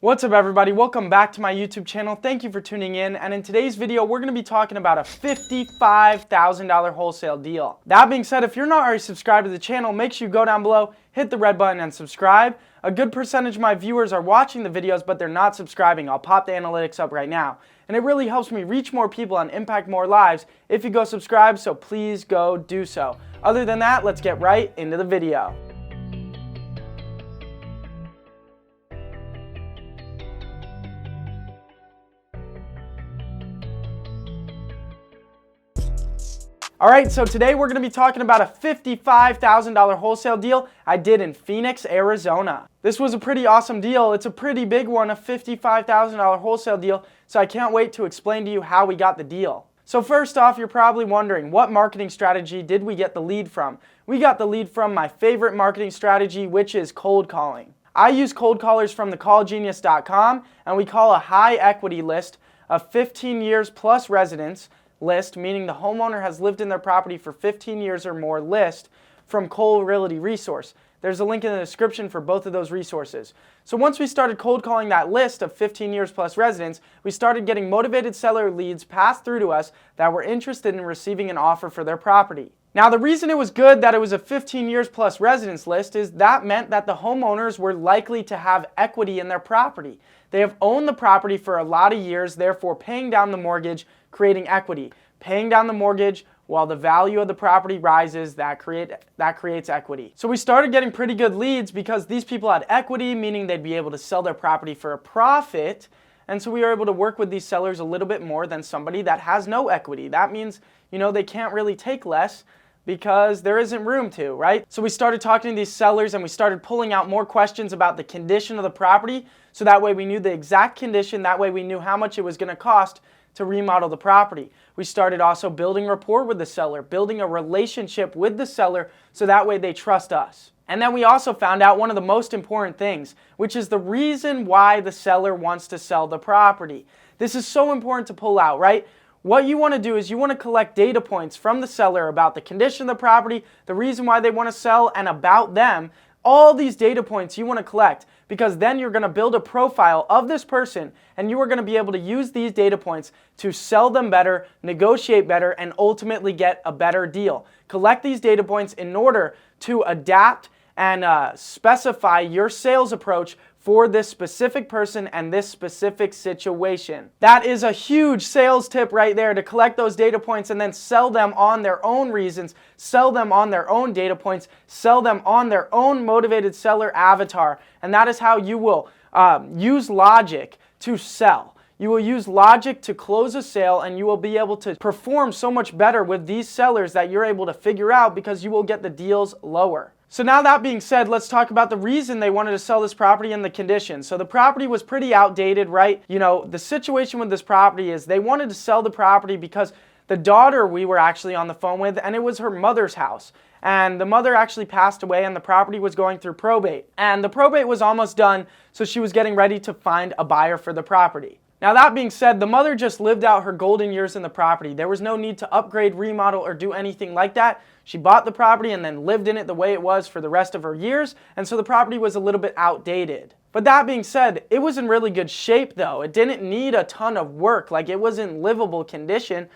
What's up everybody, welcome back to my YouTube channel. Thank you for tuning in, and in today's video we're going to be talking about a $55,000 wholesale deal. That being said, if you're not already subscribed to the channel, make sure you go down below, hit the red button and subscribe. A good percentage of my viewers are watching the videos but they're not subscribing. I'll pop the analytics up right now. And it really helps me reach more people and impact more lives if you go subscribe, so please go do so. Other than that, let's get right into the video. Alright, so today we're going to be talking about a $55,000 wholesale deal I did in Phoenix, Arizona. This was a pretty awesome deal. It's a pretty big one, a $55,000 wholesale deal, so I can't wait to explain to you how we got the deal. So first off, you're probably wondering, what marketing strategy did we get the lead from? We got the lead from my favorite marketing strategy, which is cold calling. I use cold callers from thecallgenius.com, and we call a high equity list of 15 years plus residents list, meaning the homeowner has lived in their property for 15 years or more list, from Cole Realty Resource. There's a link in the description for both of those resources. So once we started cold calling that list of 15 years plus residents, we started getting motivated seller leads passed through to us that were interested in receiving an offer for their property. Now the reason it was good that it was a 15 years plus residents list is that meant that the homeowners were likely to have equity in their property. They have owned the property for a lot of years, therefore paying down the mortgage, creating equity. Paying down the mortgage while the value of the property rises, that creates equity. So we started getting pretty good leads because these people had equity, meaning they'd be able to sell their property for a profit. And so we were able to work with these sellers a little bit more than somebody that has no equity. That means, they can't really take less because there isn't room to, right? So we started talking to these sellers and we started pulling out more questions about the condition of the property, so that way we knew the exact condition, that way we knew how much it was going to cost to remodel the property. We started also building rapport with the seller, building a relationship with the seller, so that way they trust us. And then we also found out one of the most important things, which is the reason why the seller wants to sell the property. This is so important to pull out, right? What you want to do is you want to collect data points from the seller about the condition of the property, the reason why they want to sell, and about them. All these data points you want to collect, because then you're going to build a profile of this person and you are going to be able to use these data points to sell them better, negotiate better, and ultimately get a better deal. Collect these data points in order to adapt and specify your sales approach for this specific person and this specific situation. That is a huge sales tip right there, to collect those data points and then sell them on their own reasons, sell them on their own data points, sell them on their own motivated seller avatar. And that is how you will use logic to sell. You will use logic to close a sale, and you will be able to perform so much better with these sellers that you're able to figure out, because you will get the deals lower. So now that being said, let's talk about the reason they wanted to sell this property and the condition. So the property was pretty outdated, right? The situation with this property is they wanted to sell the property because the daughter we were actually on the phone with, and it was her mother's house. And the mother actually passed away and the property was going through probate. And the probate was almost done, so she was getting ready to find a buyer for the property. Now that being said, the mother just lived out her golden years in the property. There was no need to upgrade, remodel, or do anything like that. She bought the property and then lived in it the way it was for the rest of her years, and so the property was a little bit outdated. But that being said, it was in really good shape though. It didn't need a ton of work, like it was in livable condition,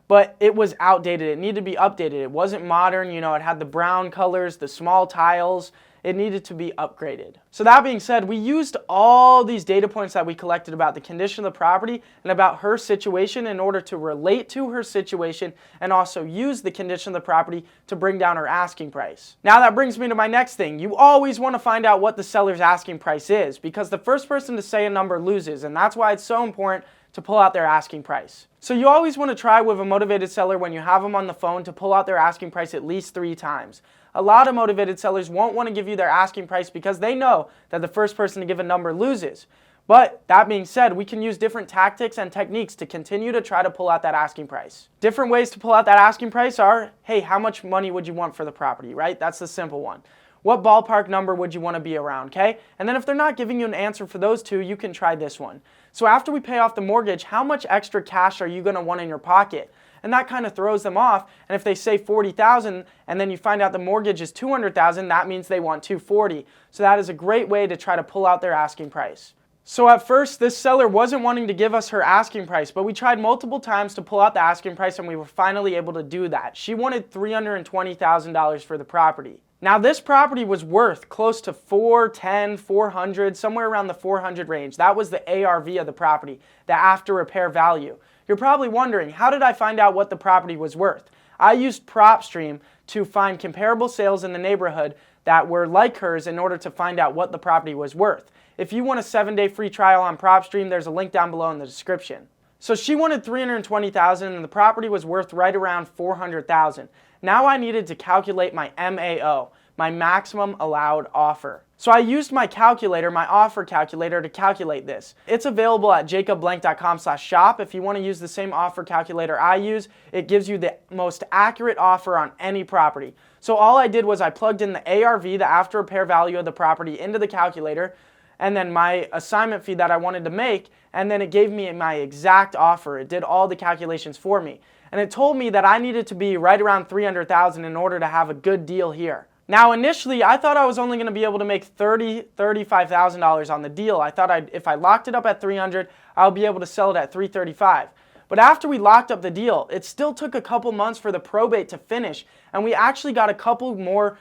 but it was outdated. It needed to be updated. It wasn't modern, it had the brown colors, the small tiles. It needed to be upgraded. So that being said, we used all these data points that we collected about the condition of the property and about her situation in order to relate to her situation, and also use the condition of the property to bring down her asking price. Now that brings me to my next thing. You always want to find out what the seller's asking price is, because the first person to say a number loses, and that's why it's so important to pull out their asking price. So you always want to try with a motivated seller, when you have them on the phone, to pull out their asking price at least 3 times. A lot of motivated sellers won't want to give you their asking price because they know that the first person to give a number loses. But that being said, we can use different tactics and techniques to continue to try to pull out that asking price. Different ways to pull out that asking price are, hey, how much money would you want for the property, right? That's the simple one. What ballpark number would you want to be around, okay? And then if they're not giving you an answer for those two, you can try this one. So after we pay off the mortgage, how much extra cash are you going to want in your pocket? And that kind of throws them off. And if they say $40,000 and then you find out the mortgage is $200,000, that means they want $240,000. So that is a great way to try to pull out their asking price. So at first, this seller wasn't wanting to give us her asking price, but we tried multiple times to pull out the asking price and we were finally able to do that. She wanted $320,000 for the property. Now this property was worth close to 410, 400, somewhere around the 400 range. That was the ARV of the property, the after repair value. You're probably wondering, how did I find out what the property was worth? I used PropStream to find comparable sales in the neighborhood that were like hers in order to find out what the property was worth. If you want a 7-day free trial on PropStream, there's a link down below in the description. So she wanted $320,000 and the property was worth right around $400,000. Now I needed to calculate my MAO, my maximum allowed offer. So I used my calculator, my offer calculator, to calculate this. It's available at jacobblank.com/shop. If you want to use the same offer calculator I use, it gives you the most accurate offer on any property. So all I did was I plugged in the ARV, the after repair value of the property, into the calculator, and then my assignment fee that I wanted to make, and then it gave me my exact offer. It did all the calculations for me. And it told me that I needed to be right around $300,000 in order to have a good deal here. Now initially, I thought I was only going to be able to make $35,000 on the deal. I thought if I locked it up at $300,000, I'll be able to sell it at $335,000. But after we locked up the deal, it still took a couple months for the probate to finish, and we actually got a couple more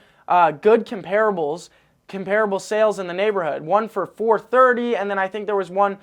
good comparable sales in the neighborhood. One for $430,000, and then I think there was one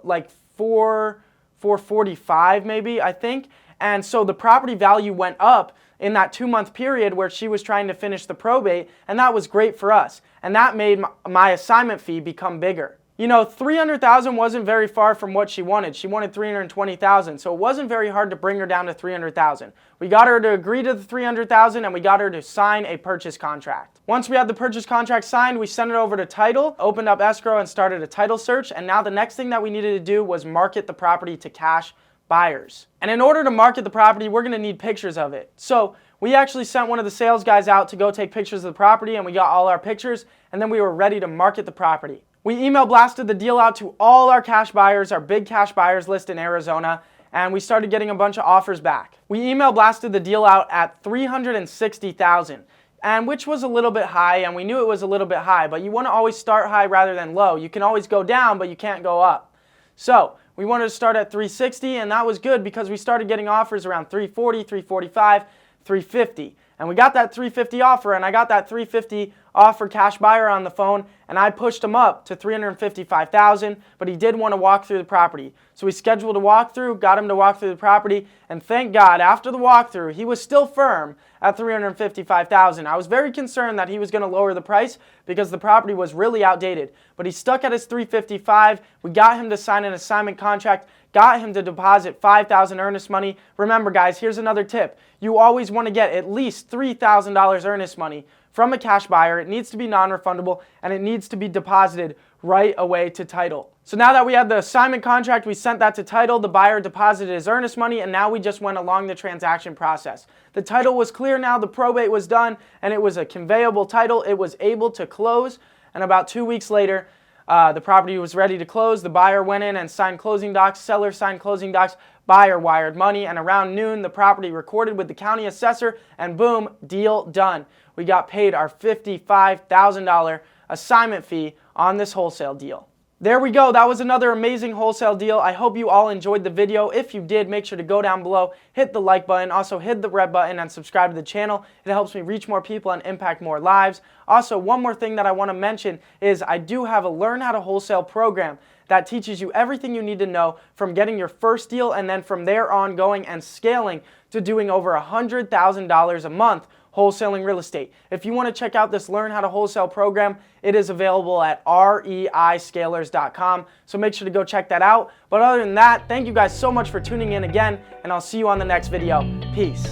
like $445,000 maybe, I think. And so the property value went up in that 2-month period where she was trying to finish the probate, and that was great for us. And that made my assignment fee become bigger. You know, $300,000 wasn't very far from what she wanted. She wanted $320,000, so it wasn't very hard to bring her down to $300,000. We got her to agree to the $300,000 and we got her to sign a purchase contract. Once we had the purchase contract signed, we sent it over to title, opened up escrow and started a title search, and now the next thing that we needed to do was market the property to cash buyers. And in order to market the property, we're going to need pictures of it. So we actually sent one of the sales guys out to go take pictures of the property, and we got all our pictures, and then we were ready to market the property. We email blasted the deal out to all our cash buyers, our big cash buyers list in Arizona, and we started getting a bunch of offers back. We email blasted the deal out at $360,000, and which was a little bit high, and we knew it was a little bit high, but you want to always start high rather than low. You can always go down, but you can't go up. So we wanted to start at $360,000, and that was good because we started getting offers around $340,000, $345,000, $350,000. And we got that $350,000 offer, and I got that $350,000 offer cash buyer on the phone, and I pushed him up to $355,000, but he did want to walk through the property. So we scheduled a walkthrough, got him to walk through the property, and thank God, after the walkthrough, he was still firm at $355,000. I was very concerned that he was going to lower the price because the property was really outdated, but he stuck at his $355,000. We got him to sign an assignment contract, got him to deposit $5,000 earnest money. Remember guys, here's another tip. You always want to get at least $3,000 earnest money from a cash buyer. It needs to be non-refundable, and it needs to be deposited right away to title. So now that we had the assignment contract, we sent that to title, the buyer deposited his earnest money, and now we just went along the transaction process. The title was clear now, the probate was done, and it was a conveyable title. It was able to close, and about 2 weeks later, the property was ready to close. The buyer went in and signed closing docs, seller signed closing docs, buyer wired money, and around noon, the property recorded with the county assessor, and boom, deal done. We got paid our $55,000 assignment fee on this wholesale deal. There we go. That was another amazing wholesale deal. I hope you all enjoyed the video. If you did, make sure to go down below, hit the like button, also hit the red button and subscribe to the channel. It helps me reach more people and impact more lives. Also, one more thing that I want to mention is I do have a Learn How to Wholesale program that teaches you everything you need to know from getting your first deal and then from there on going and scaling to doing over $100,000 a month wholesaling real estate. If you want to check out this Learn How to Wholesale program, it is available at reiscalers.com. So make sure to go check that out. But other than that, thank you guys so much for tuning in again, and I'll see you on the next video. Peace.